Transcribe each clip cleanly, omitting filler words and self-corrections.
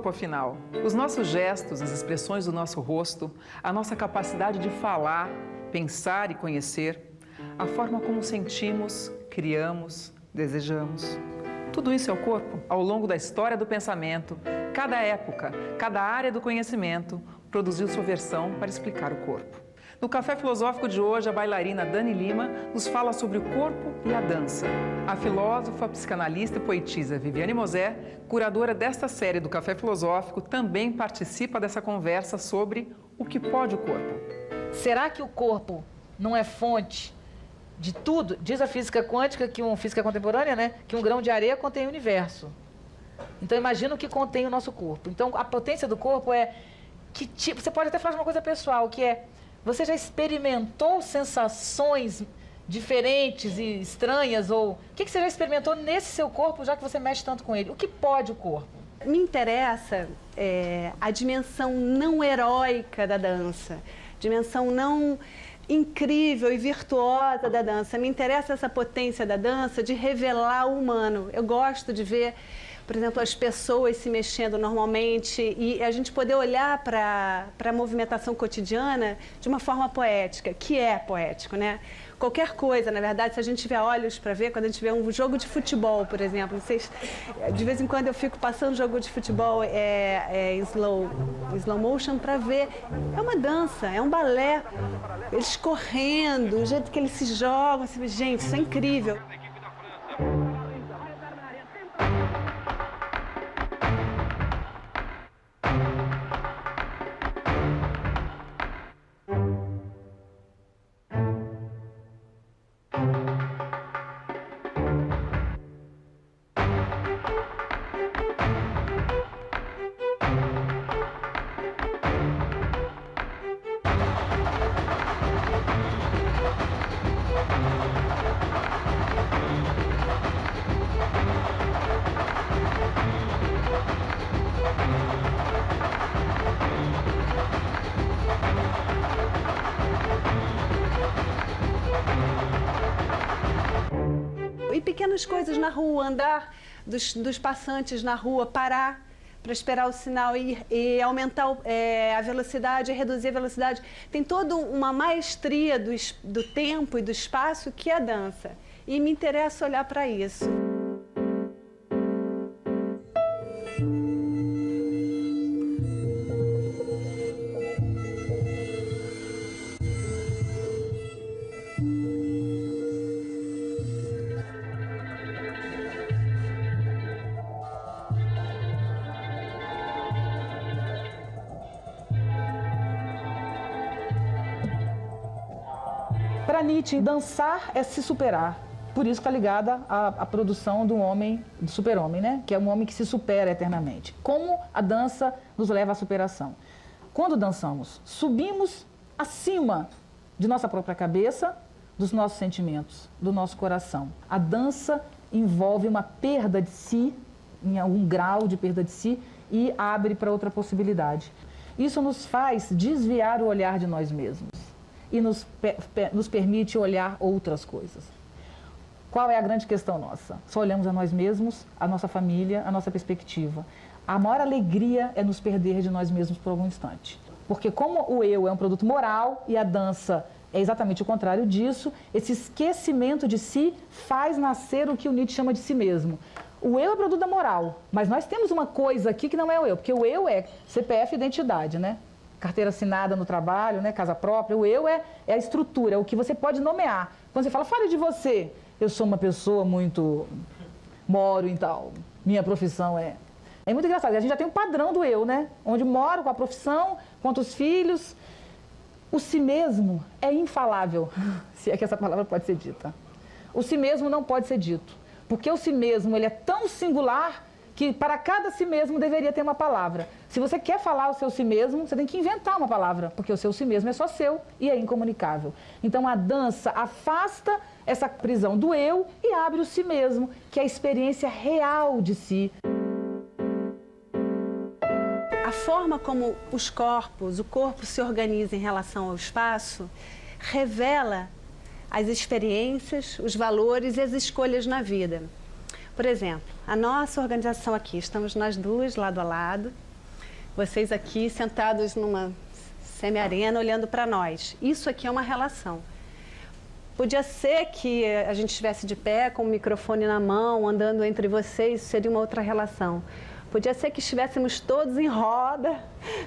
corpo, afinal? Os nossos gestos, as expressões do nosso rosto, a nossa capacidade de falar, pensar e conhecer, a forma como sentimos, criamos, desejamos. Tudo isso é o corpo. Ao longo da história do pensamento, cada época, cada área do conhecimento produziu sua versão para explicar o corpo. No Café Filosófico de hoje, a bailarina Dani Lima nos fala sobre o corpo e a dança. A filósofa, psicanalista e poetisa Viviane Mosé, curadora desta série do Café Filosófico, também participa dessa conversa sobre o que pode o corpo. Será que o corpo não é fonte de tudo? Diz a física quântica, física contemporânea, né, que um grão de areia contém o universo. Então imagina o que contém o nosso corpo. Então a potência do corpo é que tipo, você pode até falar de uma coisa pessoal, que é: você já experimentou sensações diferentes e estranhas? Ou o que você já experimentou nesse seu corpo, já que você mexe tanto com ele? O que pode o corpo? Me interessa a dimensão não heróica da dança, dimensão não incrível e virtuosa da dança. Me interessa essa potência da dança de revelar o humano. Eu gosto de ver, por exemplo, as pessoas se mexendo normalmente e a gente poder olhar para a movimentação cotidiana de uma forma poética, que é poético, né? Qualquer coisa, na verdade, se a gente tiver olhos para ver, quando a gente vê um jogo de futebol, por exemplo, de vez em quando eu fico passando jogo de futebol em slow motion para ver. É uma dança, é um balé, eles correndo, o jeito que eles se jogam, gente, isso é incrível. E pequenas coisas na rua, andar dos passantes na rua, parar para esperar o sinal e aumentar a velocidade, reduzir a velocidade. Tem toda uma maestria do tempo e do espaço que é a dança. E me interessa olhar para isso. Para Nietzsche, dançar é se superar. Por isso está ligada à produção do homem, do super-homem, né? Que é um homem que se supera eternamente. Como a dança nos leva à superação? Quando dançamos, subimos acima de nossa própria cabeça, dos nossos sentimentos, do nosso coração. A dança envolve uma perda de si, em algum grau de perda de si, e abre para outra possibilidade. Isso nos faz desviar o olhar de nós mesmos e nos permite olhar outras coisas. Qual é a grande questão nossa? Só olhamos a nós mesmos, a nossa família, a nossa perspectiva. A maior alegria é nos perder de nós mesmos por algum instante. Porque como o eu é um produto moral e a dança é exatamente o contrário disso, esse esquecimento de si faz nascer o que o Nietzsche chama de si mesmo. O eu é produto da moral, mas nós temos uma coisa aqui que não é o eu, porque o eu é CPF e identidade, né? Carteira assinada no trabalho, né? Casa própria. O eu é a estrutura, é o que você pode nomear. Quando você fala, fale de você. Eu sou uma pessoa muito... moro em tal. Minha profissão é... É muito engraçado. A gente já tem um padrão do eu, né? Onde moro, com a profissão, quantos filhos. O si mesmo é infalável, se é que essa palavra pode ser dita. O si mesmo não pode ser dito. Porque o si mesmo ele é tão singular que para cada si mesmo deveria ter uma palavra. Se você quer falar o seu si mesmo, você tem que inventar uma palavra, porque o seu si mesmo é só seu e é incomunicável. Então a dança afasta essa prisão do eu e abre o si mesmo, que é a experiência real de si. A forma como o corpo se organiza em relação ao espaço, revela as experiências, os valores e as escolhas na vida. Por exemplo, a nossa organização aqui, estamos nós duas lado a lado, Vocês aqui sentados numa semi-arena olhando para nós. Isso aqui é uma relação. Podia ser que a gente estivesse de pé, com o microfone na mão, andando entre vocês, seria uma outra relação. Podia ser que estivéssemos todos em roda,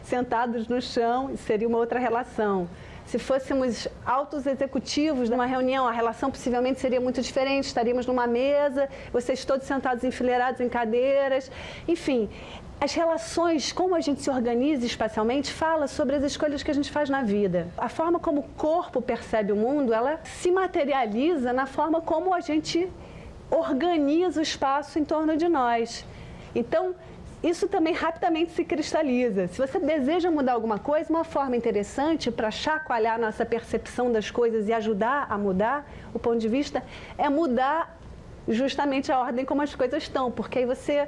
sentados no chão, seria uma outra relação. Se fôssemos altos executivos numa reunião, a relação possivelmente seria muito diferente. Estaríamos numa mesa, vocês todos sentados enfileirados em cadeiras. Enfim, as relações, como a gente se organiza espacialmente, fala sobre as escolhas que a gente faz na vida. A forma como o corpo percebe o mundo, ela se materializa na forma como a gente organiza o espaço em torno de nós. Então, isso também rapidamente se cristaliza. Se você deseja mudar alguma coisa, uma forma interessante para chacoalhar nossa percepção das coisas e ajudar a mudar o ponto de vista é mudar justamente a ordem como as coisas estão, porque aí você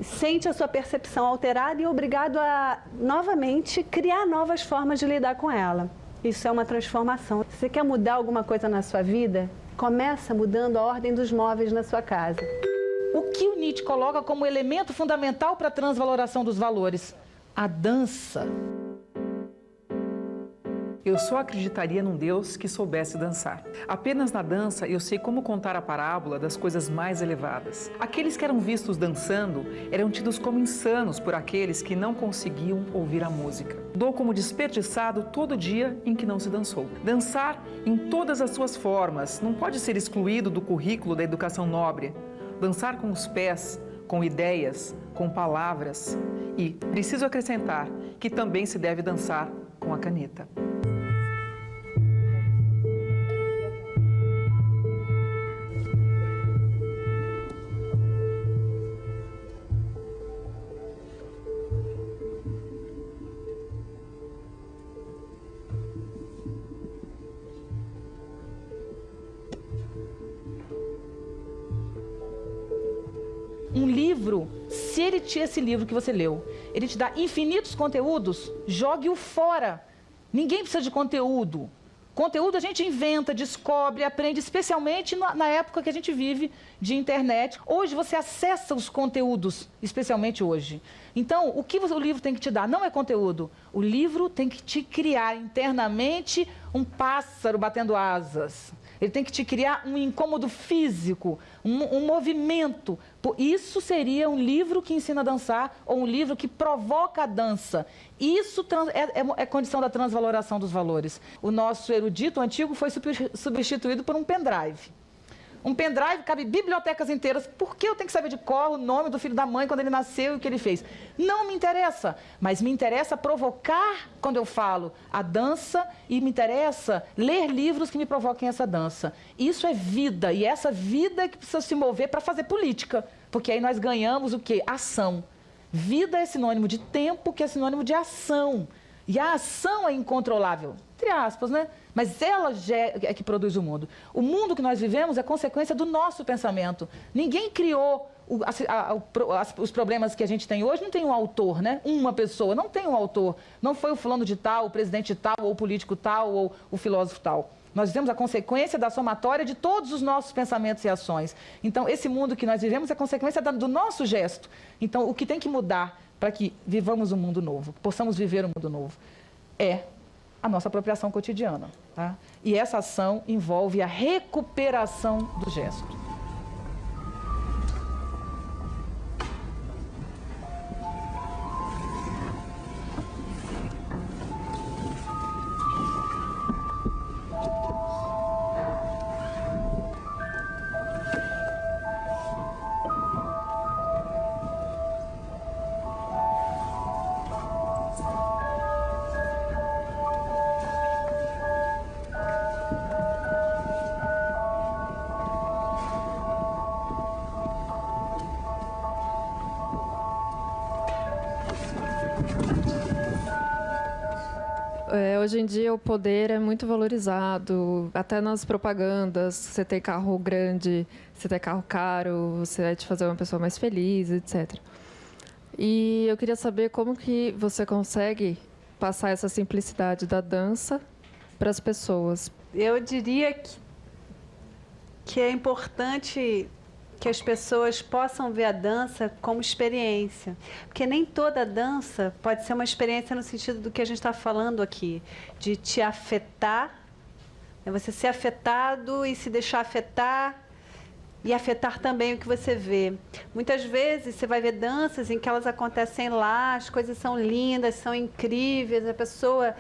sente a sua percepção alterada e é obrigado a, novamente, criar novas formas de lidar com ela. Isso é uma transformação. Se você quer mudar alguma coisa na sua vida, começa mudando a ordem dos móveis na sua casa. O que o Nietzsche coloca como elemento fundamental para a transvaloração dos valores? A dança. Eu só acreditaria num Deus que soubesse dançar. Apenas na dança eu sei como contar a parábola das coisas mais elevadas. Aqueles que eram vistos dançando eram tidos como insanos por aqueles que não conseguiam ouvir a música. Dou como desperdiçado todo dia em que não se dançou. Dançar em todas as suas formas não pode ser excluído do currículo da educação nobre. Dançar com os pés, com ideias, com palavras. E preciso acrescentar que também se deve dançar com a caneta. Um livro, se ele tinha esse livro que você leu, ele te dá infinitos conteúdos, jogue-o fora. Ninguém precisa de conteúdo. Conteúdo a gente inventa, descobre, aprende, especialmente na época que a gente vive de internet. Hoje você acessa os conteúdos, especialmente hoje. Então, o que o livro tem que te dar não é conteúdo. O livro tem que te criar internamente um pássaro batendo asas. Ele tem que te criar um incômodo físico, um movimento. Isso seria um livro que ensina a dançar ou um livro que provoca a dança. Isso é condição da transvaloração dos valores. O nosso erudito antigo foi substituído por um pendrive. Um pendrive cabe bibliotecas inteiras. Por que eu tenho que saber de cor o nome do filho da mãe quando ele nasceu e o que ele fez? Não me interessa, mas me interessa provocar, quando eu falo, a dança e me interessa ler livros que me provoquem essa dança. Isso é vida, e é essa vida que precisa se mover para fazer política, porque aí nós ganhamos o quê? Ação. Vida é sinônimo de tempo, que é sinônimo de ação. E a ação é incontrolável, entre aspas, né? Mas ela é que produz o mundo. O mundo que nós vivemos é consequência do nosso pensamento. Ninguém criou os problemas que a gente tem hoje, não tem um autor, né? Uma pessoa, não tem um autor. Não foi o fulano de tal, o presidente tal, ou o político tal, ou o filósofo tal. Nós vivemos a consequência da somatória de todos os nossos pensamentos e ações. Então, esse mundo que nós vivemos é consequência do nosso gesto. Então, o que tem que mudar para que vivamos um mundo novo, possamos viver um mundo novo, é a nossa apropriação cotidiana. Tá? E essa ação envolve a recuperação do gesto. Hoje em dia o poder é muito valorizado, até nas propagandas. Você tem carro grande, você tem carro caro, você vai te fazer uma pessoa mais feliz, etc. E eu queria saber como que você consegue passar essa simplicidade da dança para as pessoas. Eu diria que é importante que as pessoas possam ver a dança como experiência. Porque nem toda dança pode ser uma experiência no sentido do que a gente está falando aqui, de te afetar, né? Você ser afetado e se deixar afetar e afetar também o que você vê. Muitas vezes você vai ver danças em que elas acontecem lá, as coisas são lindas, são incríveis, a pessoa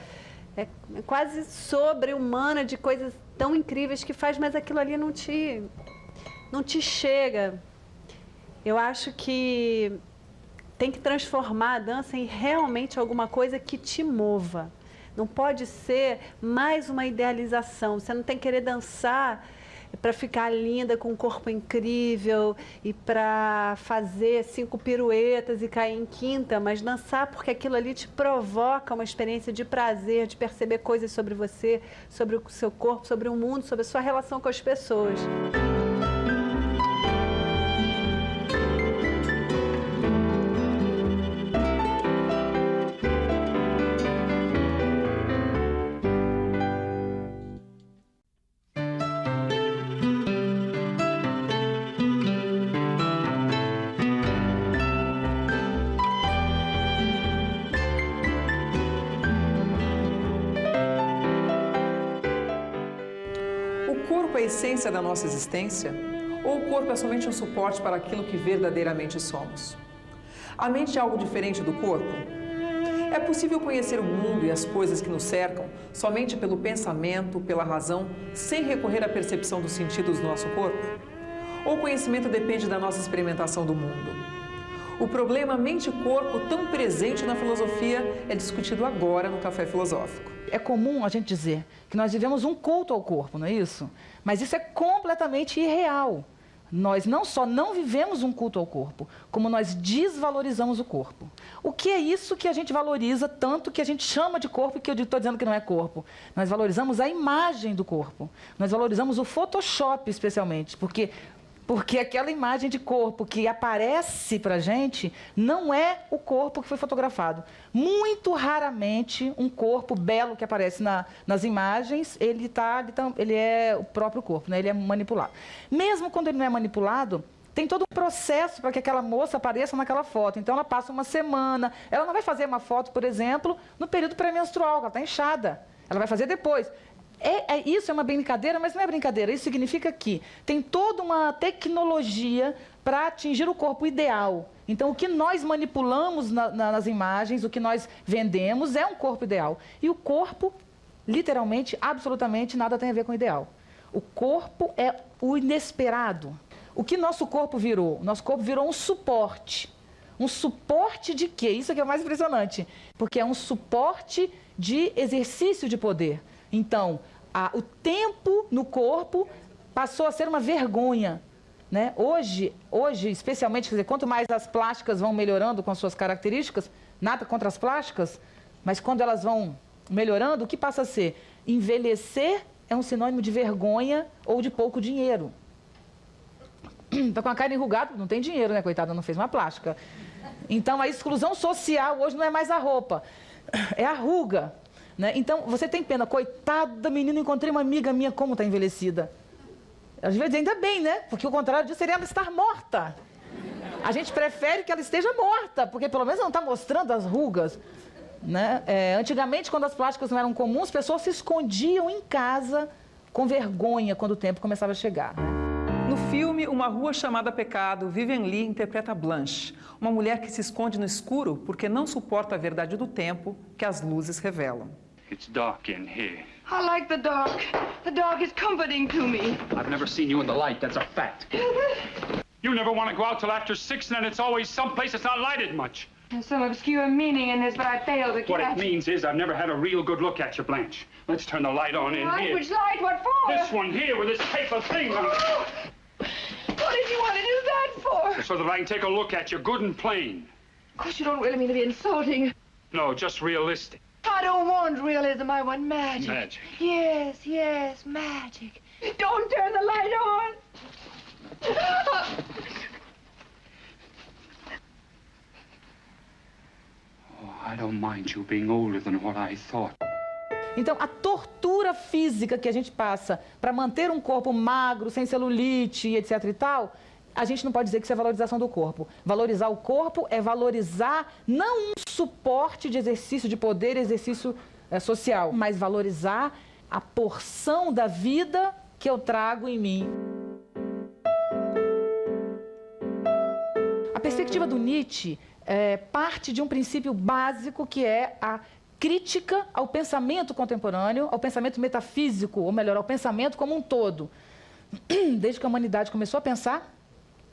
é quase sobre-humana de coisas tão incríveis que faz, mas aquilo ali não te chega. Eu acho que tem que transformar a dança em realmente alguma coisa que te mova. Não pode ser mais uma idealização. Você não tem que querer dançar para ficar linda, com um corpo incrível e para fazer 5 piruetas e cair em quinta, mas dançar porque aquilo ali te provoca uma experiência de prazer, de perceber coisas sobre você, sobre o seu corpo, sobre o mundo, sobre a sua relação com as pessoas. O corpo é a essência da nossa existência? Ou o corpo é somente um suporte para aquilo que verdadeiramente somos? A mente é algo diferente do corpo? É possível conhecer o mundo e as coisas que nos cercam somente pelo pensamento, pela razão, sem recorrer à percepção dos sentidos do nosso corpo? Ou o conhecimento depende da nossa experimentação do mundo? O problema mente e corpo, tão presente na filosofia, é discutido agora no Café Filosófico. É comum a gente dizer que nós vivemos um culto ao corpo, não é isso? Mas isso é completamente irreal. Nós não só não vivemos um culto ao corpo, como nós desvalorizamos o corpo. O que é isso que a gente valoriza tanto que a gente chama de corpo e que eu estou dizendo que não é corpo? Nós valorizamos a imagem do corpo. Nós valorizamos o Photoshop, especialmente, porque aquela imagem de corpo que aparece para a gente não é o corpo que foi fotografado. Muito raramente um corpo belo que aparece nas imagens, ele é o próprio corpo, né? Ele é manipulado. Mesmo quando ele não é manipulado, tem todo um processo para que aquela moça apareça naquela foto. Então ela passa uma semana, ela não vai fazer uma foto, por exemplo, no período pré-menstrual, ela está inchada. Ela vai fazer depois. Isso é uma brincadeira, mas não é brincadeira. Isso significa que tem toda uma tecnologia para atingir o corpo ideal. Então, o que nós manipulamos nas imagens, o que nós vendemos é um corpo ideal. E o corpo, literalmente, absolutamente nada tem a ver com o ideal. O corpo é o inesperado. O que nosso corpo virou? Nosso corpo virou um suporte. Um suporte de quê? Isso aqui é o mais impressionante. Porque é um suporte de exercício de poder. Então, o tempo no corpo passou a ser uma vergonha, né? Hoje, especialmente, quer dizer, quanto mais as plásticas vão melhorando com as suas características, nada contra as plásticas, mas quando elas vão melhorando, o que passa a ser? Envelhecer é um sinônimo de vergonha ou de pouco dinheiro. Está com a cara enrugada, não tem dinheiro, né? Coitada, não fez uma plástica. Então, a exclusão social hoje não é mais a roupa, é a ruga. Né? Então, você tem pena, coitada menina, encontrei uma amiga minha, como está envelhecida. Às vezes, ainda bem, né? Porque o contrário disso seria ela estar morta. A gente prefere que ela esteja morta, porque pelo menos ela não está mostrando as rugas. Né? Antigamente, quando as plásticas não eram comuns, as pessoas se escondiam em casa com vergonha quando o tempo começava a chegar. Né? No filme Uma Rua Chamada Pecado, Vivien Leigh interpreta Blanche, uma mulher que se esconde no escuro porque não suporta a verdade do tempo que as luzes revelam. It's dark in here. I like the dark. The dark is comforting to me. I've never seen you in the light, that's a fact. You never want to go out till after 6, and it's always someplace that's not lighted much. There's some obscure meaning in this, but I fail to catch. What it means is I've never had a real good look at you, Blanche. Let's turn the light on in Light? here. Which light? What for? This one here with this paper thing on it. What did you want to do that for? So that I can take a look at you good and plain. Of course, you don't really mean to be insulting. No, just realistic. I don't want realism. I want magic. Magic. Yes, yes, magic. Don't turn the light on. Oh, I don't mind you being older than what I thought. Então, a tortura física que a gente passa para manter um corpo magro, sem celulite, etc. e tal, a gente não pode dizer que isso é valorização do corpo. Valorizar o corpo é valorizar não um suporte de exercício de poder, exercício social, mas valorizar a porção da vida que eu trago em mim. A perspectiva do Nietzsche parte de um princípio básico que é a crítica ao pensamento contemporâneo, ao pensamento metafísico, ou melhor, ao pensamento como um todo. Desde que a humanidade começou a pensar,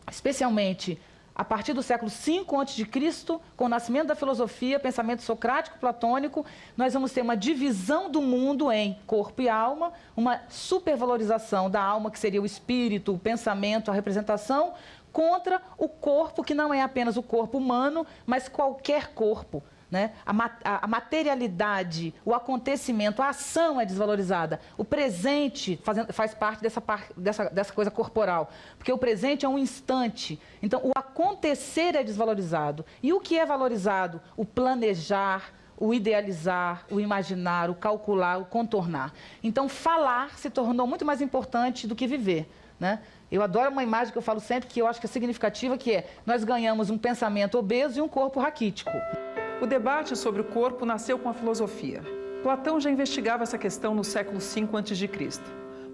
especialmente a partir do século V a.C., com o nascimento da filosofia, pensamento socrático, platônico, nós vamos ter uma divisão do mundo em corpo e alma, uma supervalorização da alma, que seria o espírito, o pensamento, a representação, contra o corpo, que não é apenas o corpo humano, mas qualquer corpo. Né? A materialidade, o acontecimento, a ação é desvalorizada. O presente faz parte dessa coisa corporal, porque o presente é um instante. Então, o acontecer é desvalorizado. E o que é valorizado? O planejar, o idealizar, o imaginar, o calcular, o contornar. Então, falar se tornou muito mais importante do que viver, né? Eu adoro uma imagem que eu falo sempre, que eu acho que é significativa, que é: nós ganhamos um pensamento obeso e um corpo raquítico. O debate sobre o corpo nasceu com a filosofia. Platão já investigava essa questão no século V a.C.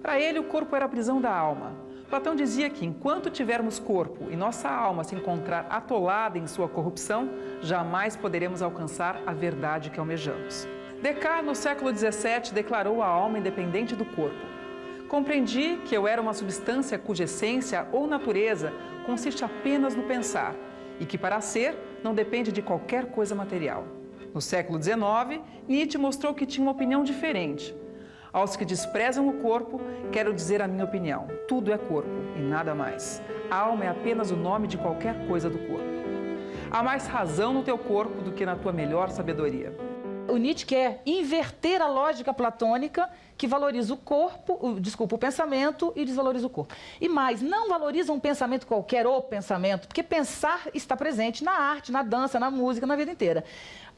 Para ele, o corpo era a prisão da alma. Platão dizia que, enquanto tivermos corpo e nossa alma se encontrar atolada em sua corrupção, jamais poderemos alcançar a verdade que almejamos. Descartes, no século XVII, declarou a alma independente do corpo. Compreendi que eu era uma substância cuja essência ou natureza consiste apenas no pensar, e que, para ser, não depende de qualquer coisa material. No século XIX, Nietzsche mostrou que tinha uma opinião diferente. Aos que desprezam o corpo, quero dizer a minha opinião. Tudo é corpo e nada mais. A alma é apenas o nome de qualquer coisa do corpo. Há mais razão no teu corpo do que na tua melhor sabedoria. O Nietzsche quer inverter a lógica platônica, que valoriza o pensamento e desvaloriza o corpo. E mais, não valoriza um pensamento qualquer, o pensamento, porque pensar está presente na arte, na dança, na música, na vida inteira.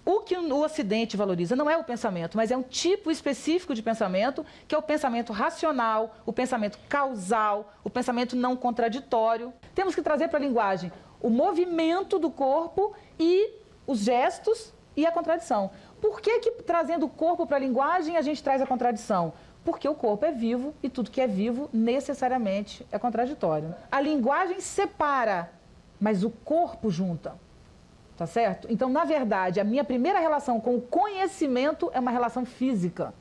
O que o Ocidente valoriza não é o pensamento, mas é um tipo específico de pensamento, que é o pensamento racional, o pensamento causal, o pensamento não contraditório. Temos que trazer para a linguagem o movimento do corpo e os gestos e a contradição. Por que trazendo o corpo para a linguagem a gente traz a contradição? Porque o corpo é vivo e tudo que é vivo necessariamente é contraditório. A linguagem separa, mas o corpo junta. Tá certo? Então, na verdade, a minha primeira relação com o conhecimento é uma relação física.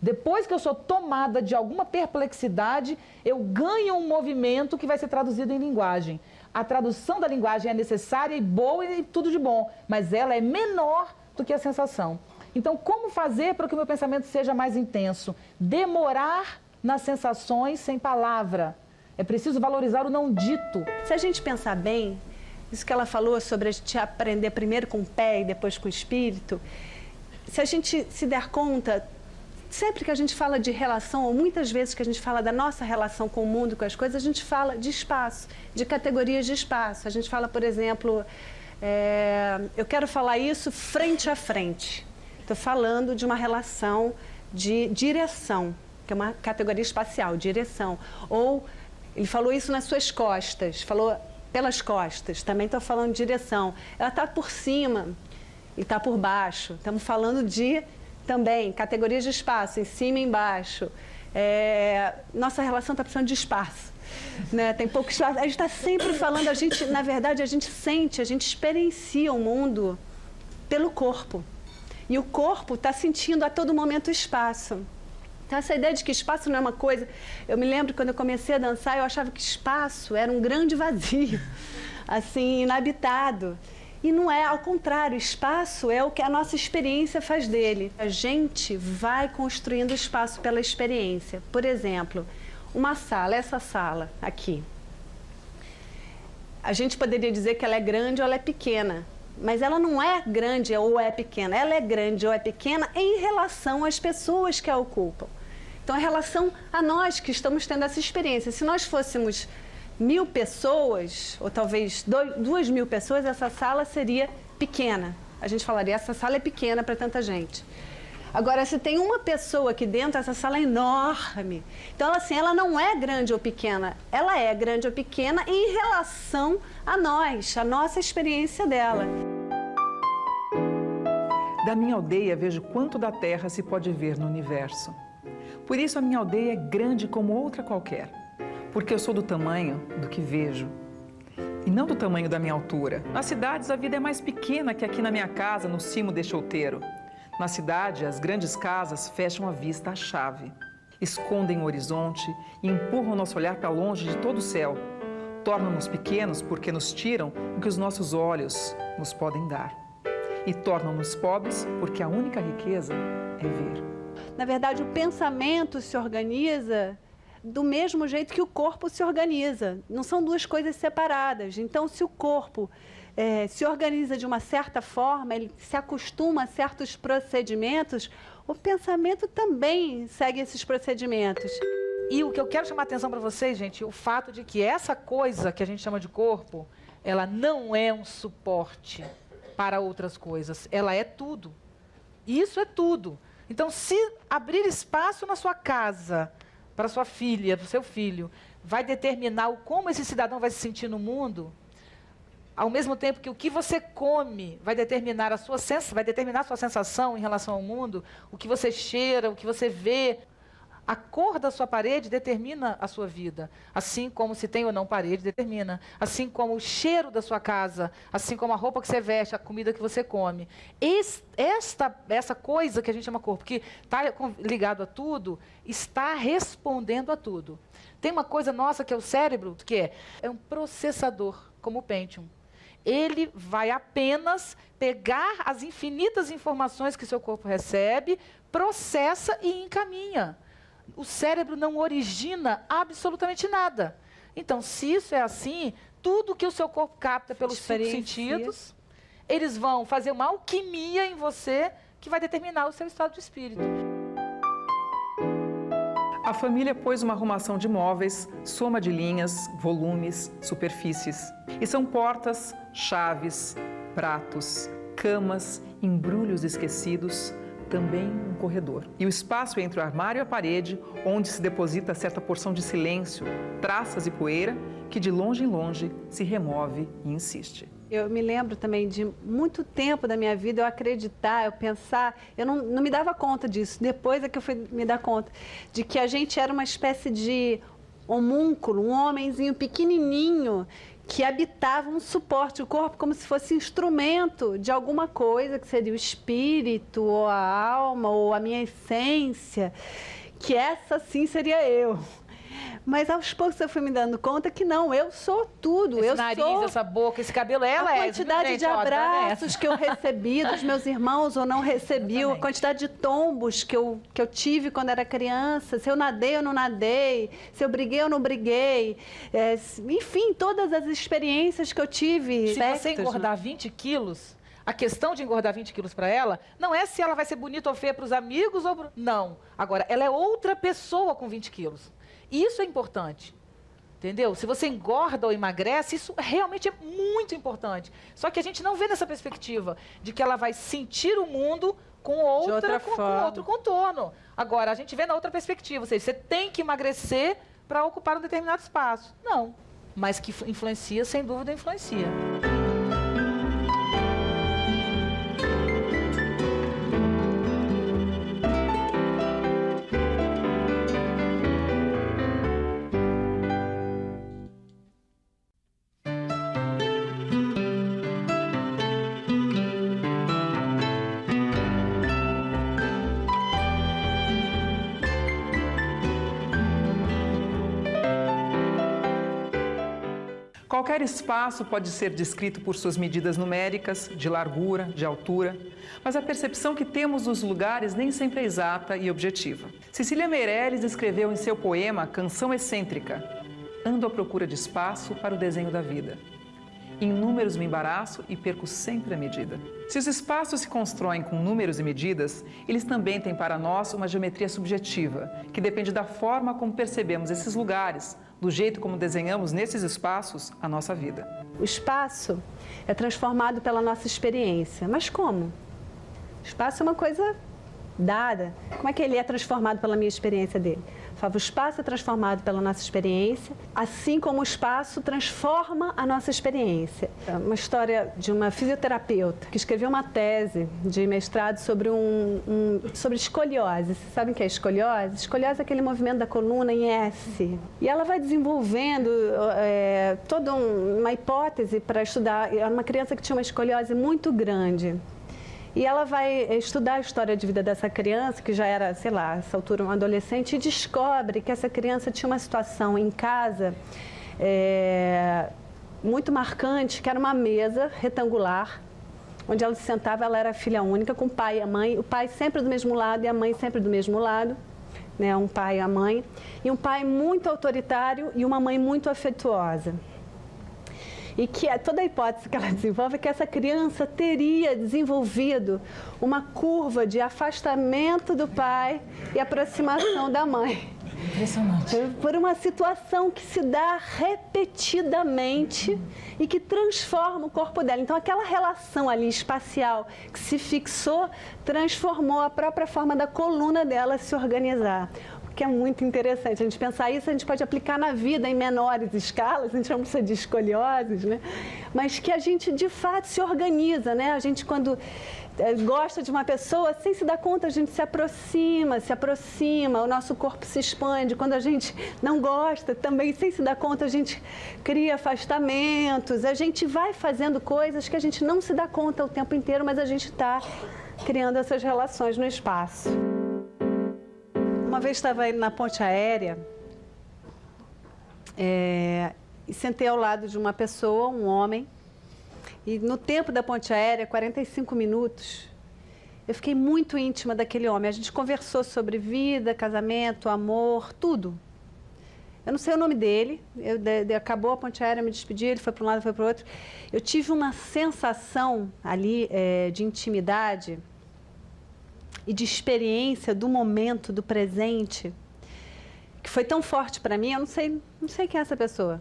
Depois que eu sou tomada de alguma perplexidade, eu ganho um movimento que vai ser traduzido em linguagem. A tradução da linguagem é necessária e boa e tudo de bom, mas ela é menor do que a sensação. Então, como fazer para que o meu pensamento seja mais intenso? Demorar nas sensações sem palavra. É preciso valorizar o não dito. Se a gente pensar bem, isso que ela falou sobre a gente aprender primeiro com o pé e depois com o espírito, se a gente se der conta, sempre que a gente fala de relação, ou muitas vezes que a gente fala da nossa relação com o mundo, com as coisas, a gente fala de espaço, de categorias de espaço. A gente fala, por exemplo, eu quero falar isso frente a frente. Estou falando de uma relação de direção, que é uma categoria espacial, direção. Ou ele falou isso nas suas costas, falou pelas costas, também estou falando de direção. Ela está por cima e está por baixo. Estamos falando de, também, categorias de espaço, em cima e embaixo. Nossa relação está precisando de espaço. Né? Tem pouco espaço. A gente está sempre falando, na verdade, a gente sente, a gente experiencia o mundo pelo corpo. E o corpo está sentindo a todo momento o espaço. Então, essa ideia de que espaço não é uma coisa... Eu me lembro, quando eu comecei a dançar, eu achava que espaço era um grande vazio, assim, inabitado. E não é, ao contrário, espaço é o que a nossa experiência faz dele. A gente vai construindo espaço pela experiência. Por exemplo, uma sala, essa sala aqui. A gente poderia dizer que ela é grande ou ela é pequena. Mas ela não é grande ou é pequena, ela é grande ou é pequena em relação às pessoas que a ocupam. Então, em relação a nós que estamos tendo essa experiência. Se nós fôssemos 1.000 pessoas, ou talvez 2.000 pessoas, essa sala seria pequena. A gente falaria, essa sala é pequena para tanta gente. Agora, se tem uma pessoa aqui dentro, essa sala é enorme. Então, assim, ela não é grande ou pequena. Ela é grande ou pequena em relação a nós, a nossa experiência dela. Da minha aldeia, vejo quanto da terra se pode ver no universo. Por isso, a minha aldeia é grande como outra qualquer. Porque eu sou do tamanho do que vejo. E não do tamanho da minha altura. Nas cidades, a vida é mais pequena que aqui na minha casa, no cimo deste outeiro. Na cidade, as grandes casas fecham a vista à chave. Escondem o horizonte e empurram nosso olhar para longe de todo o céu. Tornam-nos pequenos porque nos tiram o que os nossos olhos nos podem dar. E tornam-nos pobres porque a única riqueza é ver. Na verdade, o pensamento se organiza do mesmo jeito que o corpo se organiza. Não são duas coisas separadas. Então, se o corpo se organiza de uma certa forma, ele se acostuma a certos procedimentos, o pensamento também segue esses procedimentos. E o que eu quero chamar a atenção para vocês, gente, o fato de que essa coisa que a gente chama de corpo, ela não é um suporte para outras coisas. Ela é tudo. Isso é tudo. Então, se abrir espaço na sua casa, para sua filha, para o seu filho, vai determinar como esse cidadão vai se sentir no mundo, ao mesmo tempo que o que você come vai determinar a sua sensação em relação ao mundo, o que você cheira, o que você vê. A cor da sua parede determina a sua vida, assim como se tem ou não parede determina, assim como o cheiro da sua casa, assim como a roupa que você veste, a comida que você come. Essa coisa que a gente chama corpo, que está ligado a tudo, está respondendo a tudo. Tem uma coisa nossa que é o cérebro, que é um processador, como o Pentium. Ele vai apenas pegar as infinitas informações que seu corpo recebe, processa e encaminha. O cérebro não origina absolutamente nada. Então, se isso é assim, tudo que o seu corpo capta pelos 5 sentidos, eles vão fazer uma alquimia em você que vai determinar o seu estado de espírito. A família pôs uma arrumação de móveis, soma de linhas, volumes, superfícies. E são portas, chaves, pratos, camas, embrulhos esquecidos, também um corredor. E o espaço entre o armário e a parede, onde se deposita certa porção de silêncio, traças e poeira, que de longe em longe se remove e insiste. Eu me lembro também de muito tempo da minha vida eu acreditar, eu pensar, eu não me dava conta disso. Depois é que eu fui me dar conta de que a gente era uma espécie de homúnculo, um homenzinho pequenininho que habitava um suporte, o corpo como se fosse instrumento de alguma coisa, que seria o espírito, ou a alma, ou a minha essência, que essa sim seria eu. Mas aos poucos eu fui me dando conta que não, eu sou tudo. Esse eu nariz, sou essa boca, esse cabelo, ela é. A quantidade de abraços que eu recebi dos meus irmãos ou não recebi, a quantidade de tombos que eu tive quando era criança, se eu nadei ou não nadei, se eu briguei ou não briguei, enfim, todas as experiências que eu tive. Se você engordar 20 quilos, a questão de engordar 20 quilos para ela não é se ela vai ser bonita ou feia para os amigos ou... Não. Agora, ela é outra pessoa com 20 quilos. Isso é importante, entendeu? Se você engorda ou emagrece, isso realmente é muito importante. Só que a gente não vê nessa perspectiva de que ela vai sentir o mundo com outro contorno. Agora, a gente vê na outra perspectiva, ou seja, você tem que emagrecer para ocupar um determinado espaço. Não, mas que influencia, sem dúvida, influencia. Qualquer espaço pode ser descrito por suas medidas numéricas, de largura, de altura, mas a percepção que temos dos lugares nem sempre é exata e objetiva. Cecília Meirelles escreveu em seu poema Canção Excêntrica: ando à procura de espaço para o desenho da vida. Em números me embaraço e perco sempre a medida. Se os espaços se constroem com números e medidas, eles também têm para nós uma geometria subjetiva, que depende da forma como percebemos esses lugares, do jeito como desenhamos nesses espaços a nossa vida. O espaço é transformado pela nossa experiência. Mas como? O espaço é uma coisa dada, como é que ele é transformado pela minha experiência dele? O espaço é transformado pela nossa experiência, assim como o espaço transforma a nossa experiência. É uma história de uma fisioterapeuta que escreveu uma tese de mestrado sobre sobre escoliose. Vocês sabem o que é escoliose? Escoliose é aquele movimento da coluna em S. E ela vai desenvolvendo toda uma hipótese para estudar. Era uma criança que tinha uma escoliose muito grande. E ela vai estudar a história de vida dessa criança, que já era, sei lá, nessa altura um adolescente, e descobre que essa criança tinha uma situação em casa muito marcante, que era uma mesa retangular, onde ela se sentava, ela era filha única, com o pai e a mãe, o pai sempre do mesmo lado e a mãe sempre do mesmo lado, né, um pai e a mãe, e um pai muito autoritário e uma mãe muito afetuosa. E que toda a hipótese que ela desenvolve é que essa criança teria desenvolvido uma curva de afastamento do pai e aproximação da mãe. Impressionante. Por uma situação que se dá repetidamente e que transforma o corpo dela. Então, aquela relação ali espacial que se fixou, transformou a própria forma da coluna dela se organizar. Que é muito interessante a gente pensar isso, a gente pode aplicar na vida em menores escalas, a gente não precisa de escolioses, né? Mas que a gente de fato se organiza, né? A gente quando gosta de uma pessoa, sem se dar conta, a gente se aproxima, o nosso corpo se expande. Quando a gente não gosta, também sem se dar conta, a gente cria afastamentos, a gente vai fazendo coisas que a gente não se dá conta o tempo inteiro, mas a gente está criando essas relações no espaço. Uma vez estava indo na ponte aérea e sentei ao lado de uma pessoa, um homem, e no tempo da ponte aérea, 45 minutos, eu fiquei muito íntima daquele homem. A gente conversou sobre vida, casamento, amor, tudo. Eu não sei o nome dele, acabou a ponte aérea, me despedi, ele foi para um lado, foi para o outro. Eu tive uma sensação ali de intimidade e de experiência do momento, do presente, que foi tão forte para mim, eu não sei quem é essa pessoa,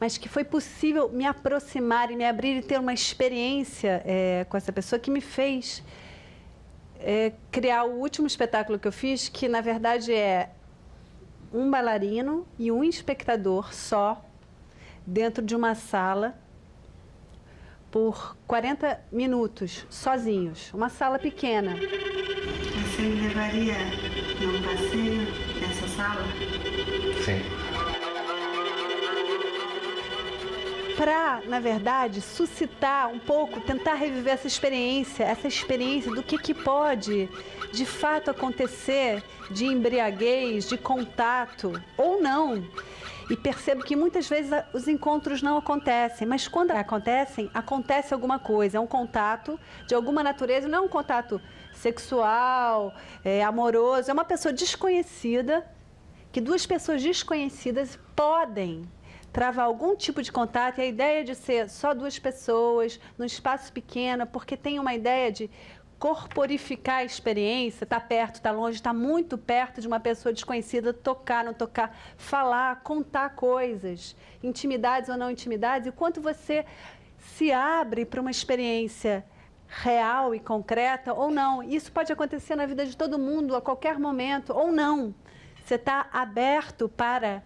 mas que foi possível me aproximar e me abrir e ter uma experiência com essa pessoa que me fez criar o último espetáculo que eu fiz, que na verdade é um bailarino e um espectador só, dentro de uma sala, por 40 minutos, sozinhos, uma sala pequena. Você me levaria num passeio nessa sala? Sim. Para, na verdade, suscitar um pouco, tentar reviver essa experiência do que pode, de fato, acontecer de embriaguez, de contato, ou não. E percebo que muitas vezes os encontros não acontecem, mas quando acontecem, acontece alguma coisa. É um contato de alguma natureza, não é um contato sexual, amoroso. É uma pessoa desconhecida, que duas pessoas desconhecidas podem travar algum tipo de contato. E a ideia de ser só duas pessoas, num espaço pequeno, porque tem uma ideia de corporificar a experiência, está perto, está longe, está muito perto de uma pessoa desconhecida, tocar, não tocar, falar, contar coisas, intimidades ou não intimidades, e o quanto você se abre para uma experiência real e concreta ou não. Isso pode acontecer na vida de todo mundo a qualquer momento ou não. Você está aberto para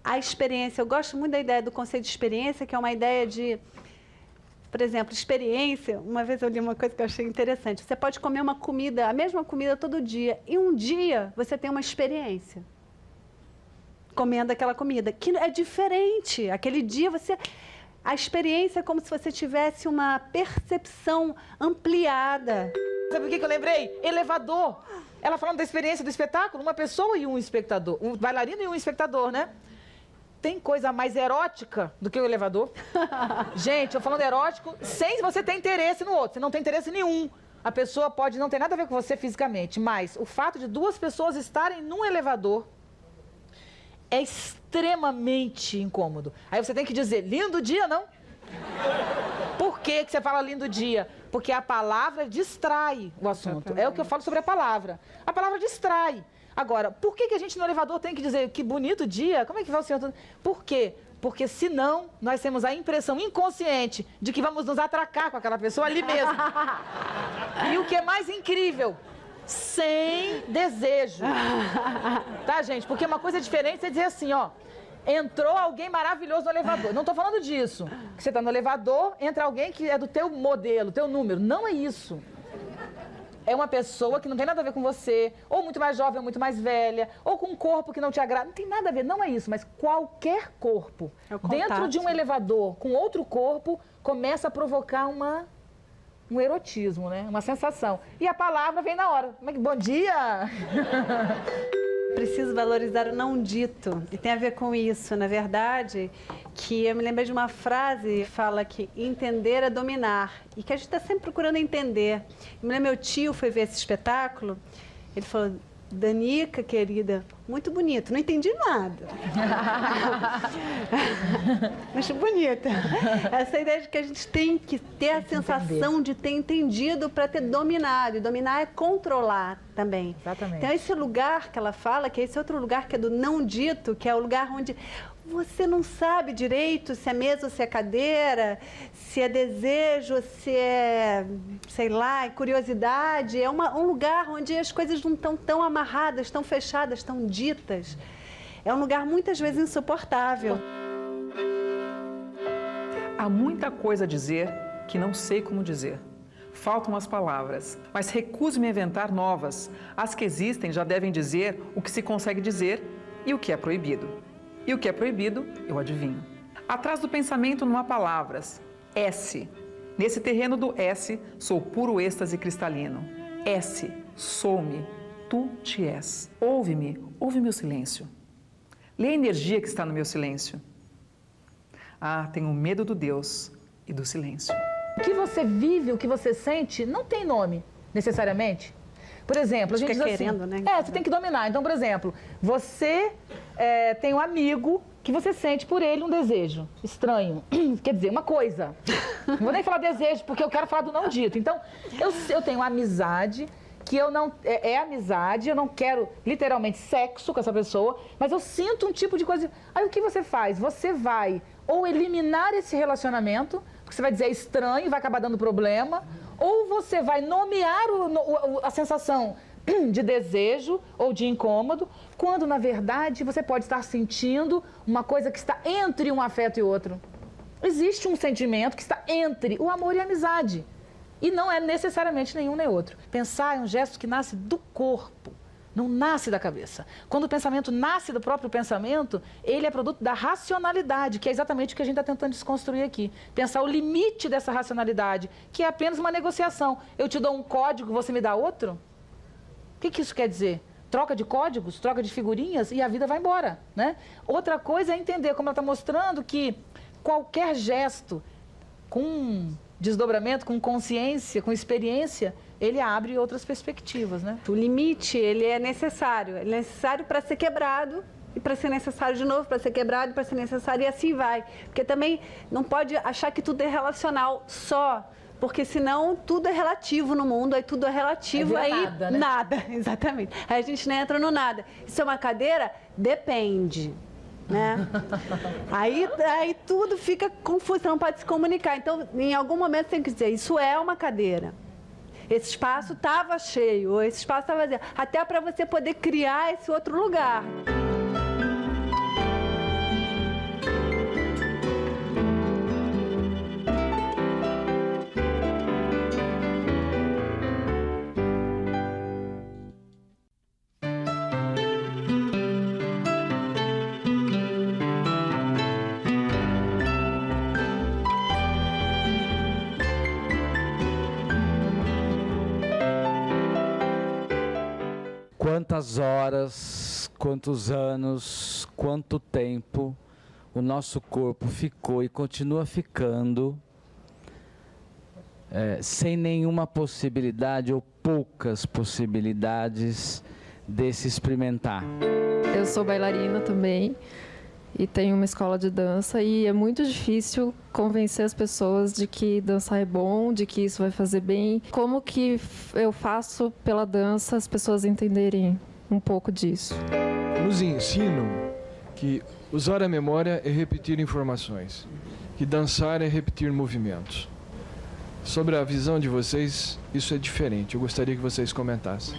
a experiência. Eu gosto muito da ideia do conceito de experiência, que é uma ideia de, por exemplo, experiência. Uma vez eu li uma coisa que eu achei interessante. Você pode comer uma comida, a mesma comida todo dia, e um dia você tem uma experiência comendo aquela comida, que é diferente. Aquele dia a experiência é como se você tivesse uma percepção ampliada. Sabe o que eu lembrei? Elevador. Ela falando da experiência do espetáculo, uma pessoa e um espectador, um bailarino e um espectador, né? Tem coisa mais erótica do que o elevador? Gente, eu falando erótico, sem você ter interesse no outro. Você não tem interesse nenhum. A pessoa pode não ter nada a ver com você fisicamente, mas o fato de duas pessoas estarem num elevador é extremamente incômodo. Aí você tem que dizer, lindo dia, não? Por que você fala lindo dia? Porque a palavra distrai o assunto. É o que eu falo sobre a palavra. A palavra distrai. Agora, por que a gente no elevador tem que dizer que bonito dia? Como é que vai o senhor? Por quê? Porque senão nós temos a impressão inconsciente de que vamos nos atracar com aquela pessoa ali mesmo. E o que é mais incrível, sem desejo. Tá, gente? Porque uma coisa diferente é dizer assim, ó, entrou alguém maravilhoso no elevador. Não tô falando disso. Que você tá no elevador, entra alguém que é do teu modelo, teu número. Não é isso. É uma pessoa que não tem nada a ver com você, ou muito mais jovem, ou muito mais velha, ou com um corpo que não te agrada. Não tem nada a ver, não é isso, mas qualquer corpo dentro de um elevador com outro corpo começa a provocar um erotismo, né? Uma sensação. E a palavra vem na hora. Bom dia! Preciso valorizar o não dito. E tem a ver com isso, na verdade, que eu me lembrei de uma frase que fala que entender é dominar. E que a gente está sempre procurando entender. Eu me lembro, meu tio foi ver esse espetáculo, ele falou, Danica, querida, muito bonito, não entendi nada. Mas bonita. Essa ideia de que a gente tem que ter a sensação de ter entendido para ter dominado. E dominar é controlar também. Exatamente. Então, esse lugar que ela fala, que é esse outro lugar que é do não dito, que é o lugar onde você não sabe direito se é mesa ou se é cadeira, se é desejo, se é, sei lá, curiosidade. É um lugar onde as coisas não estão tão amarradas, tão fechadas, tão ditas. É um lugar muitas vezes insuportável. Há muita coisa a dizer que não sei como dizer. Faltam as palavras, mas recuso-me a inventar novas. As que existem já devem dizer o que se consegue dizer e o que é proibido. E o que é proibido, eu adivinho. Atrás do pensamento não há palavras. S. Nesse terreno do S, sou puro êxtase cristalino. S. Sou-me. Tu te és. Ouve-me. Ouve meu silêncio. Lê a energia que está no meu silêncio. Ah, tenho medo do Deus e do silêncio. O que você vive, o que você sente, não tem nome, necessariamente. Por exemplo, a gente diz querendo, assim, né? Você tem que dominar. Então, por exemplo, você tem um amigo que você sente por ele um desejo estranho. Quer dizer, uma coisa. Não vou nem falar desejo, porque eu quero falar do não dito. Então, eu tenho uma amizade que eu não... É amizade, eu não quero literalmente sexo com essa pessoa, mas eu sinto um tipo de coisa... Aí o que você faz? Você vai ou eliminar esse relacionamento, porque você vai dizer é estranho e vai acabar dando problema, ou você vai nomear a sensação de desejo ou de incômodo, quando, na verdade, você pode estar sentindo uma coisa que está entre um afeto e outro. Existe um sentimento que está entre o amor e a amizade. E não é necessariamente nenhum nem outro. Pensar é um gesto que nasce do corpo, não nasce da cabeça. Quando o pensamento nasce do próprio pensamento, ele é produto da racionalidade, que é exatamente o que a gente está tentando desconstruir aqui. Pensar o limite dessa racionalidade, que é apenas uma negociação. Eu te dou um código, você me dá outro? O que isso quer dizer? Troca de códigos, troca de figurinhas e a vida vai embora, né? Outra coisa é entender, como ela está mostrando, que qualquer gesto com desdobramento, com consciência, com experiência, ele abre outras perspectivas, né? O limite, ele é necessário. Ele é necessário para ser quebrado e para ser necessário de novo, para ser quebrado e para ser necessário, e assim vai. Porque também não pode achar que tudo é relacional só, porque senão tudo é relativo no mundo, aí tudo é relativo, aí nada, né? Nada, exatamente. Aí a gente não entra no nada. Isso é uma cadeira? Depende. Né? Aí tudo fica confuso, você não pode se comunicar. Então, em algum momento você tem que dizer, isso é uma cadeira. Esse espaço estava cheio, ou esse espaço estava vazio. Até para você poder criar esse outro lugar. Quantas horas, quantos anos, quanto tempo o nosso corpo ficou e continua ficando sem nenhuma possibilidade ou poucas possibilidades de se experimentar. Eu sou bailarina também e tenho uma escola de dança e é muito difícil convencer as pessoas de que dançar é bom, de que isso vai fazer bem. Como que eu faço pela dança as pessoas entenderem um pouco disso? Nos ensinam que usar a memória é repetir informações, que dançar é repetir movimentos. sobre a visão de vocês, isso é diferente. Eu gostaria que vocês comentassem.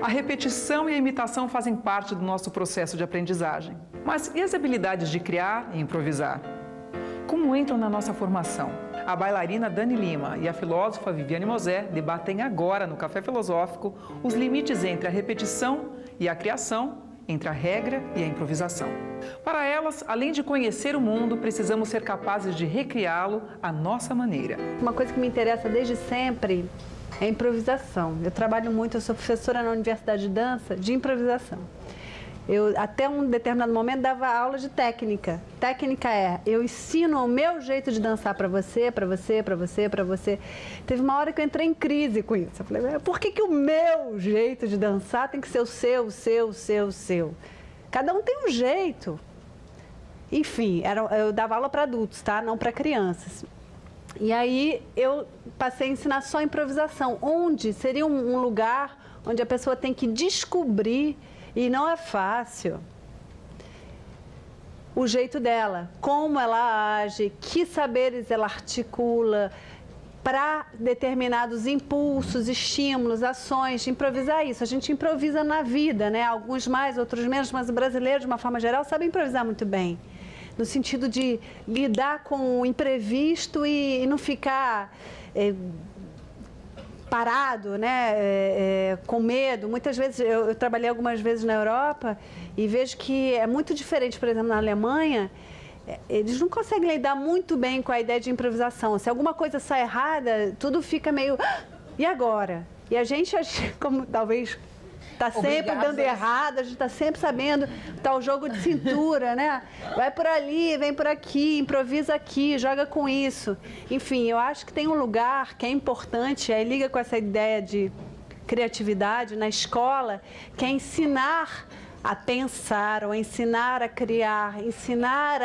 A repetição e a imitação fazem parte do nosso processo de aprendizagem. Mas e as habilidades de criar e improvisar? Como entram na nossa formação? A bailarina Dani Lima e a filósofa Viviane Mosé debatem agora no Café Filosófico os limites entre a repetição e a criação, entre a regra e a improvisação. Para elas, além de conhecer o mundo, precisamos ser capazes de recriá-lo à nossa maneira. Uma coisa que me interessa desde sempre é a improvisação. Eu trabalho muito, eu sou professora na Universidade de Dança de improvisação. Eu, até um determinado momento, dava aula de técnica. Técnica é, eu ensino o meu jeito de dançar para você, para você, para você, para você. Teve uma hora que eu entrei em crise com isso. Eu falei, por que o meu jeito de dançar tem que ser o seu, o seu, o seu, o seu? Cada um tem um jeito. Enfim, eu dava aula para adultos, tá? Não para crianças. E aí eu passei a ensinar só improvisação, onde seria um lugar onde a pessoa tem que descobrir, e não é fácil, o jeito dela, como ela age, que saberes ela articula para determinados impulsos, estímulos, ações, improvisar isso. A gente improvisa na vida, né? Alguns mais, outros menos, mas o brasileiro, de uma forma geral, sabe improvisar muito bem. No sentido de lidar com o imprevisto e não ficar parado, né? Com medo. Muitas vezes, eu trabalhei algumas vezes na Europa e vejo que é muito diferente, por exemplo, na Alemanha, eles não conseguem lidar muito bem com a ideia de improvisação. Se alguma coisa sai errada, tudo fica meio... E agora? E a gente, como talvez... Está sempre dando errado, a gente está sempre sabendo, está o jogo de cintura, né? Vai por ali, vem por aqui, improvisa aqui, joga com isso. Enfim, eu acho que tem um lugar que é importante, aí liga com essa ideia de criatividade na escola, que é ensinar a pensar, ou ensinar a criar, ensinar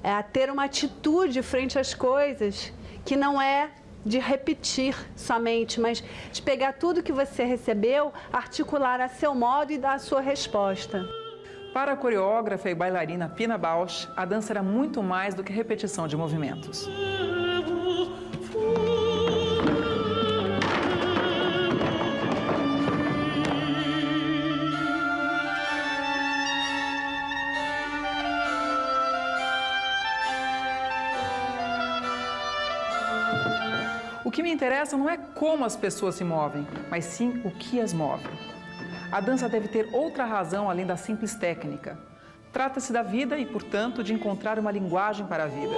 a ter uma atitude frente às coisas que não é de repetir somente, mas de pegar tudo que você recebeu, articular a seu modo e dar a sua resposta. Para a coreógrafa e bailarina Pina Bausch, a dança era muito mais do que repetição de movimentos. O que me interessa não é como as pessoas se movem, mas sim o que as move. A dança deve ter outra razão além da simples técnica. Trata-se da vida e, portanto, de encontrar uma linguagem para a vida.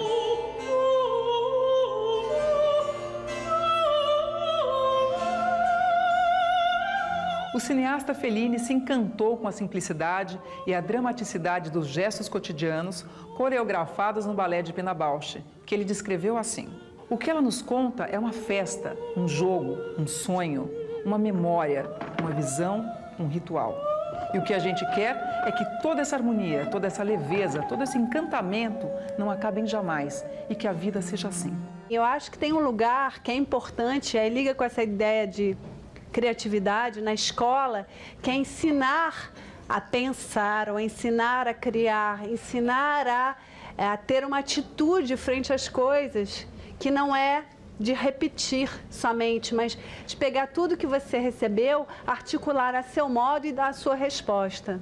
O cineasta Fellini se encantou com a simplicidade e a dramaticidade dos gestos cotidianos coreografados no balé de Pina Bausch, que ele descreveu assim: o que ela nos conta é uma festa, um jogo, um sonho, uma memória, uma visão, um ritual. E o que a gente quer é que toda essa harmonia, toda essa leveza, todo esse encantamento não acabem jamais e que a vida seja assim. Eu acho que tem um lugar que é importante, aí liga com essa ideia de criatividade na escola, que é ensinar a pensar, ou ensinar a criar, ensinar a ter uma atitude frente às coisas que não é de repetir somente, mas de pegar tudo que você recebeu, articular a seu modo e dar a sua resposta.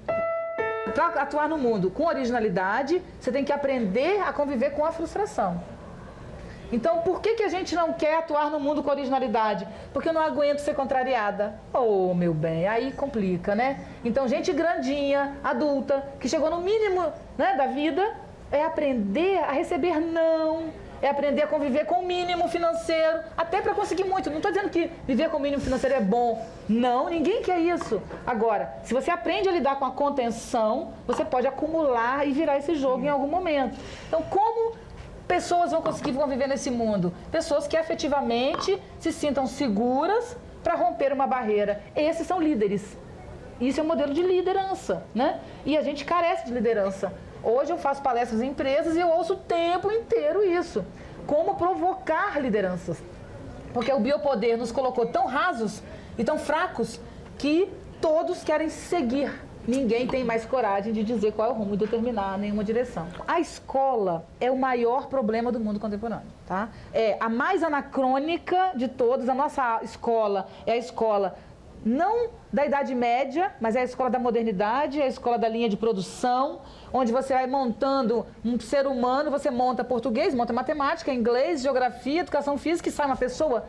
Para atuar no mundo com originalidade, você tem que aprender a conviver com a frustração. Então, por que a gente não quer atuar no mundo com originalidade? Porque eu não aguento ser contrariada. Oh, meu bem, aí complica, né? Então, gente grandinha, adulta, que chegou no mínimo, né, da vida, é aprender a receber não. É aprender a conviver com o mínimo financeiro, até para conseguir muito. Não estou dizendo que viver com o mínimo financeiro é bom. Não, ninguém quer isso. Agora, se você aprende a lidar com a contenção, você pode acumular e virar esse jogo em algum momento. Então, como pessoas vão conseguir conviver nesse mundo? Pessoas que afetivamente se sintam seguras para romper uma barreira. Esses são líderes. Isso é um modelo de liderança, né? E a gente carece de liderança. Hoje eu faço palestras em empresas e eu ouço o tempo inteiro isso. Como provocar lideranças. Porque o biopoder nos colocou tão rasos e tão fracos que todos querem seguir ninguém tem mais coragem de dizer qual é o rumo e determinar nenhuma direção. A escola é o maior problema do mundo contemporâneo, tá? É a mais anacrônica de todas. A nossa escola é a escola não da Idade Média, mas é a escola da modernidade, é a escola da linha de produção, onde você vai montando um ser humano, você monta português, monta matemática, inglês, geografia, educação física e sai uma pessoa.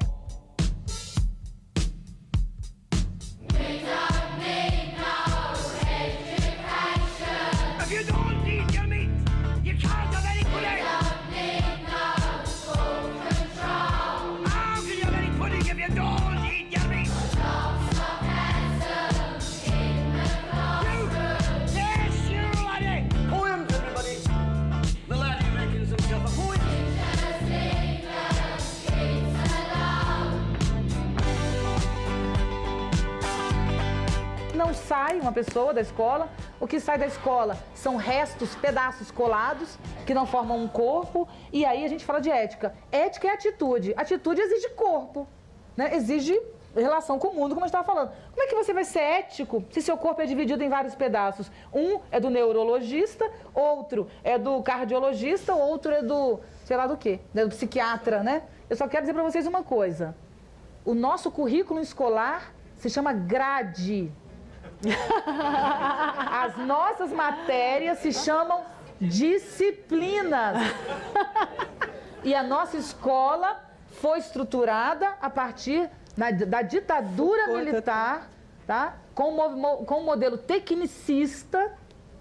Não sai uma pessoa da escola, o que sai da escola são restos, pedaços colados, que não formam um corpo, e aí a gente fala de ética. Ética é atitude, atitude exige corpo, né? Exige relação com o mundo, como eu estava falando. Como é que você vai ser ético se seu corpo é dividido em vários pedaços? Um é do neurologista, outro é do cardiologista, outro é do, sei lá do quê, do psiquiatra, né? Eu só quero dizer para vocês uma coisa, o nosso currículo escolar se chama grade. As nossas matérias se chamam disciplinas. E a nossa escola foi estruturada a partir da ditadura militar, tá? Com um modelo tecnicista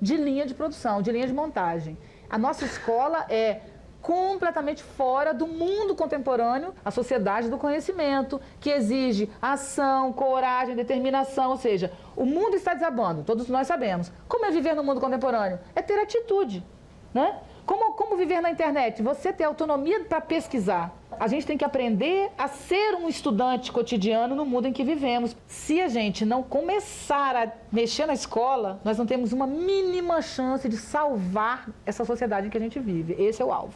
de linha de produção, de linha de montagem. A nossa escola é completamente fora do mundo contemporâneo, a sociedade do conhecimento, que exige ação, coragem, determinação, ou seja, o mundo está desabando, todos nós sabemos. Como é viver no mundo contemporâneo? É ter atitude, né? Como viver na internet? Você ter autonomia para pesquisar. A gente tem que aprender a ser um estudante cotidiano no mundo em que vivemos. Se a gente não começar a mexer na escola, nós não temos uma mínima chance de salvar essa sociedade em que a gente vive. Esse é o alvo.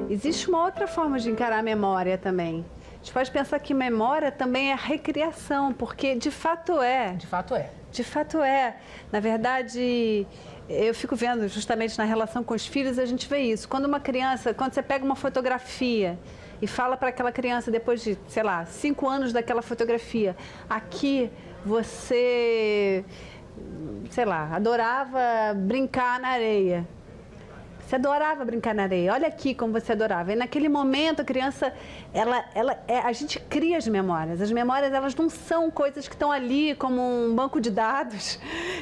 Existe uma outra forma de encarar a memória também. A gente pode pensar que memória também é recriação, porque de fato é. De fato é. De fato é. Na verdade, eu fico vendo justamente na relação com os filhos, a gente vê isso. Quando você pega uma fotografia e fala para aquela criança depois de, sei lá, 5 anos daquela fotografia, aqui você, sei lá, adorava brincar na areia. Você adorava brincar na areia. Olha aqui como você adorava. E naquele momento a criança, a gente cria as memórias. As memórias, elas não são coisas que estão ali como um banco de dados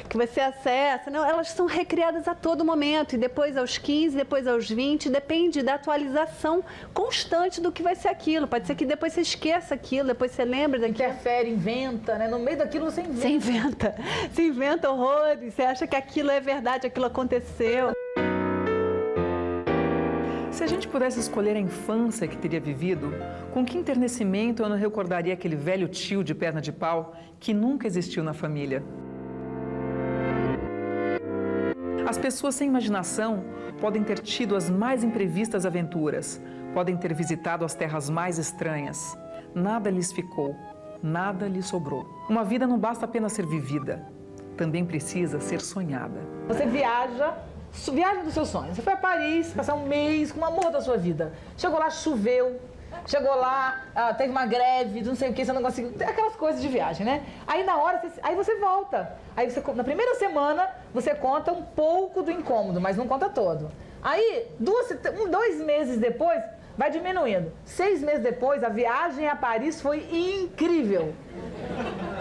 que você acessa. Não, elas são recriadas a todo momento. E depois aos 15, depois aos 20, depende da atualização constante do que vai ser aquilo. Pode ser que depois você esqueça aquilo, depois você lembra daquilo. Interfere, inventa, né? No meio daquilo você inventa. Você inventa horrores. Você acha que aquilo é verdade, aquilo aconteceu. Se a gente pudesse escolher a infância que teria vivido, com que enternecimento eu não recordaria aquele velho tio de perna de pau que nunca existiu na família? As pessoas sem imaginação podem ter tido as mais imprevistas aventuras, podem ter visitado as terras mais estranhas. Nada lhes ficou, nada lhes sobrou. Uma vida não basta apenas ser vivida, também precisa ser sonhada. Você viaja dos seus sonhos. Você foi a Paris, passar um mês com o amor da sua vida. Chegou lá, choveu. Chegou lá, teve uma greve, não sei o que, você não conseguiu. Aquelas coisas de viagem, né? Aí na hora, aí você volta. Aí você, na primeira semana, você conta um pouco do incômodo, mas não conta todo. Aí, 2 meses depois, vai diminuindo. 6 meses depois, a viagem a Paris foi incrível.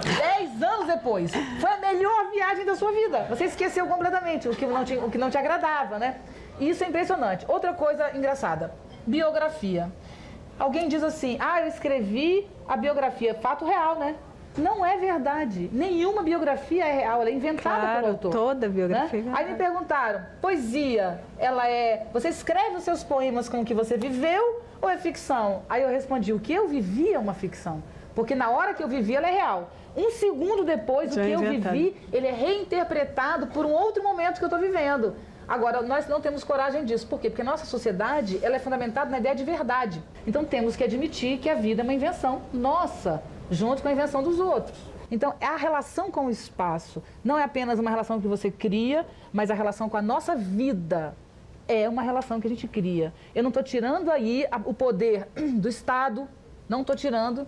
10 anos depois, foi a melhor viagem da sua vida. Você esqueceu completamente o que não te agradava, né? Isso é impressionante. Outra coisa engraçada, biografia. Alguém diz assim, eu escrevi a biografia. Fato real, né? Não é verdade. Nenhuma biografia é real, ela é inventada pelo autor. Toda biografia. Né? Aí me perguntaram, poesia, você escreve os seus poemas com o que você viveu ou é ficção? Aí eu respondi, o que eu vivi é uma ficção. Porque na hora que eu vivi, ela é real. 1 segundo depois, o que eu vivi, ele é reinterpretado por um outro momento que eu estou vivendo. Agora, nós não temos coragem disso. Por quê? Porque a nossa sociedade, ela é fundamentada na ideia de verdade. Então, temos que admitir que a vida é uma invenção nossa, junto com a invenção dos outros. Então, a relação com o espaço não é apenas uma relação que você cria, mas a relação com a nossa vida é uma relação que a gente cria. Eu não estou tirando aí o poder do Estado, não estou tirando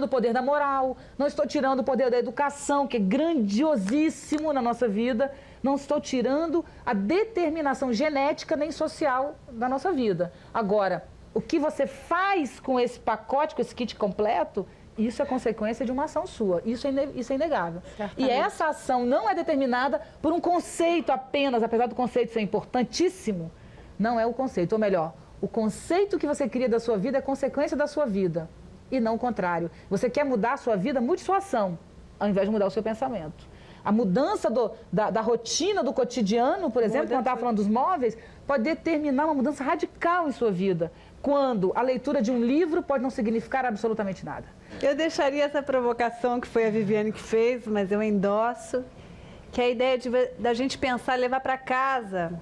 o poder da moral, não estou tirando o poder da educação, que é grandiosíssimo na nossa vida, não estou tirando a determinação genética nem social da nossa vida. Agora, o que você faz com esse pacote, com esse kit completo, isso é consequência de uma ação sua. Isso é inegável. E essa ação não é determinada por um conceito apenas, apesar do conceito ser importantíssimo, não é o conceito. Ou melhor, o conceito que você cria da sua vida é consequência da sua vida, e não o contrário. Você quer mudar a sua vida, mude sua ação, ao invés de mudar o seu pensamento. A mudança da rotina, do cotidiano, por exemplo, quando eu estava falando dos móveis, pode determinar uma mudança radical em sua vida, quando a leitura de um livro pode não significar absolutamente nada. Eu deixaria essa provocação que foi a Viviane que fez, mas eu endosso, que é a ideia da gente pensar, levar para casa,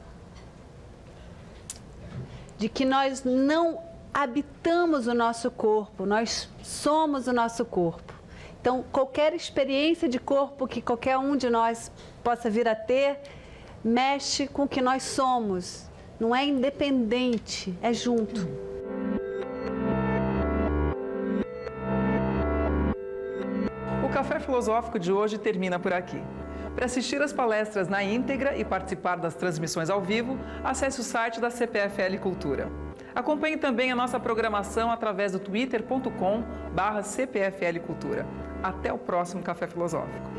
de que nós não habitamos o nosso corpo, nós somos o nosso corpo. Então, qualquer experiência de corpo que qualquer um de nós possa vir a ter, mexe com o que nós somos. Não é independente, é junto. O Café Filosófico de hoje termina por aqui. Para assistir às palestras na íntegra e participar das transmissões ao vivo, acesse o site da CPFL Cultura. Acompanhe também a nossa programação através do twitter.com/CPFL Cultura. Até o próximo Café Filosófico.